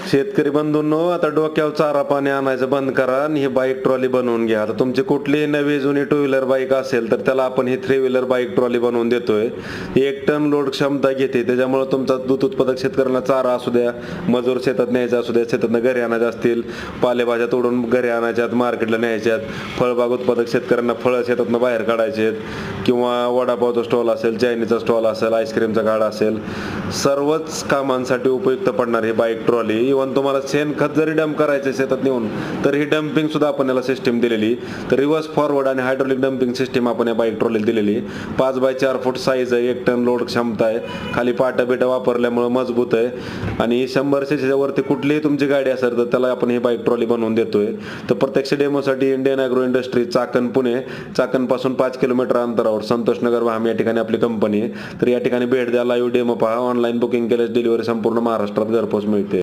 शेतकरी बंधूंनो, आता डोक्यावर चारा पाणी आणायचं बंद करा आणि ही बाईक ट्रॉली बनवून घ्या. आता तुमची कुठलीही नवी जुनी टू व्हीलर बाईक असेल तर त्याला आपण ही 3 व्हीलर बाईक ट्रॉली बनवून देतोय. 1 टन लोड क्षमता घेते, त्याच्यामुळे तुमचा दूध उत्पादक शेतकऱ्यांना चारा असू द्या, मजूर शेतात न्यायचा असू द्या, शेतातनं घरी आणायचे असतील, पालेभाज्या तोडून घरी आणायच्यात, मार्केटला न्यायच्यात, फळबाग उत्पादक शेतकऱ्यांना फळं शेतातनं बाहेर काढायचे किंवा वडापावचा स्टॉल असेल, चायनीचा स्टॉल असेल, आईस्क्रीमचा गाडा असेल, सर्वच कामांसाठी उपयुक्त पडणार ही बाईक ट्रॉली. इव्हन तुम्हाला शेणखत जरी डंप करायचं शेतात नेऊन तर ही डम्पिंग सुद्धा आपण याला सिस्टीम दिलेली. तर रिव्हर्स फॉरवर्ड आणि हायड्रोलिक डम्पिंग सिस्टीम आपण या बाईक ट्रॉलीला दिलेली. 5 बाय 4 फूट साईज आहे, 1 टन लोड क्षमता आहे, खाली पाटा बिटा वापरल्यामुळे मजबूत आहे आणि 100 सीसीच्या वरती कुठलीही तुमची गाडी असेल तर त्याला आपण ही बाईक ट्रॉली बनवून देतोय. तर प्रत्यक्ष डेमोसाठी Indian agro industry, Chakan, Pune, चाकणपासून 5 किलोमीटर अंतरावर संतोषनगर वाहम या ठिकाणी आपली कंपनी आहे. तर या ठिकाणी भेट द्या, लाईव्ह डेमो पहा, ऑनलाईन बुकिंग केल्यास डिलिव्हरी संपूर्ण महाराष्ट्रात घरपोच मिळते.